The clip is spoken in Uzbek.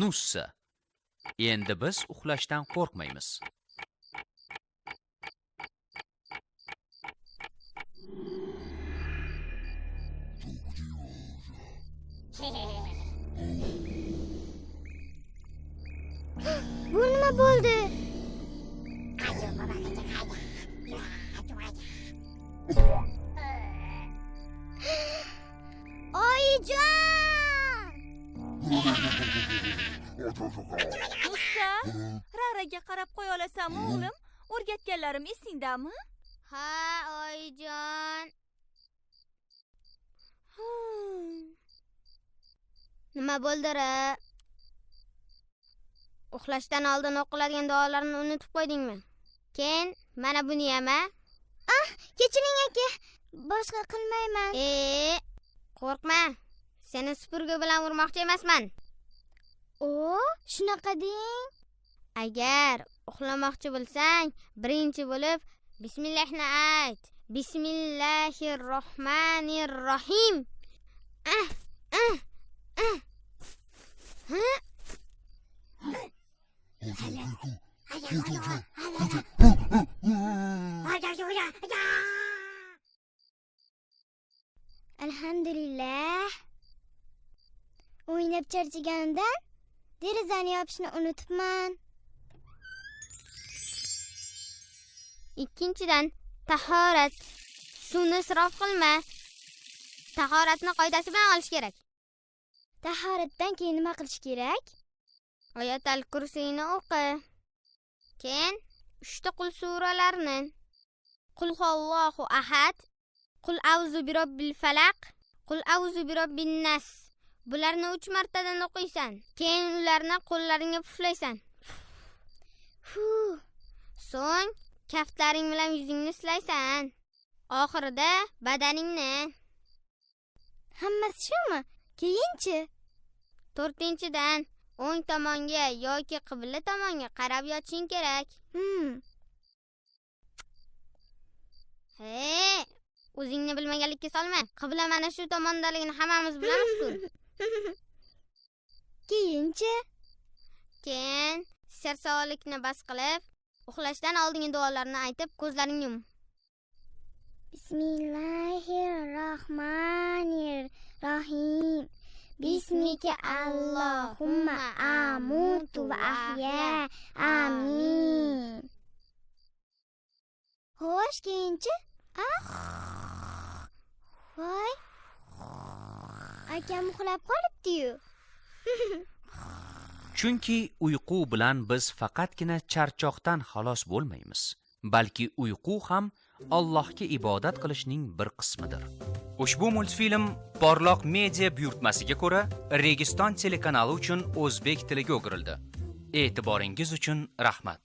nussa. Endi biz uxlashdan qo'rqmaymiz. Bu nima bo'ldi? Oyijon! Musa, Raraga qarab qo'ya olasanmi o'g'lim? O'rgatganlarim esingdami? Ha, oyijon. Nima bo'ldi-ra? Uxlashdan oldin o'qiladigan duolarni unutib qo'ydingmi? Keyin mana buni ham-a? Kechiring aka. Boshqa qilmayman. Qo'rqma. Seni supurgi bilan urmoqchi emasman. Shunaqa deng. Agar uxlamoqchi bo'lsang, birinchi bo'lib bismillahni ayt. Bismillahirrohmanirrohim. Alhamdulillah. O'ynab charchaganimdan derazani yopishni unutibman. Ikkinchidan, tahorat. Suvni isrof qilma. Tahoratni qoidasi bilan olish kerak. Tahoratdan keyin nima qilish kerak? Oyatul kursiyni o'qi. Keyin 3 ta qul suralarni. Qul huvallohu ahad, Qul a'udzu birabbil falaq, Qul a'udzu birabbin nas. Bularni 3 martadan o'qiysan. Keyin ularni qo'llaringga puflaysan. So'ng kaftlaring bilan yuzingni silaysan. Oxirida badaningni. Hammasi shumi? Keyinchi? 4-dan o'ng tomonga yoki qibla tomonga qarab yotishing kerak. O'zingni bilmaganlikka solma. Qibla mana shu tomondaligini hammamiz bilamiz-ku. Keyinchi? Keyin sarsolikni bas qilib, uxlashdan oldingi duolarni aytib, ko'zlaringni yum. Bismillahirrohmanirrohim. Bismika Allohumma amutu va ahya. Amin. Xo'sh, keyinchi? Voy. Akam uxlab qolibdi-yu. Chunki uyqu bilan biz faqatgina charchoqdan xalos bo'lmaymiz, balki uyqu ham Allohga ibodat qilishning bir qismidir. Ushbu multfilm Porloq media buyurtmasiga ko'ra Registon telekanali uchun o'zbek tiliga o'girildi. E'tiboringiz uchun rahmat.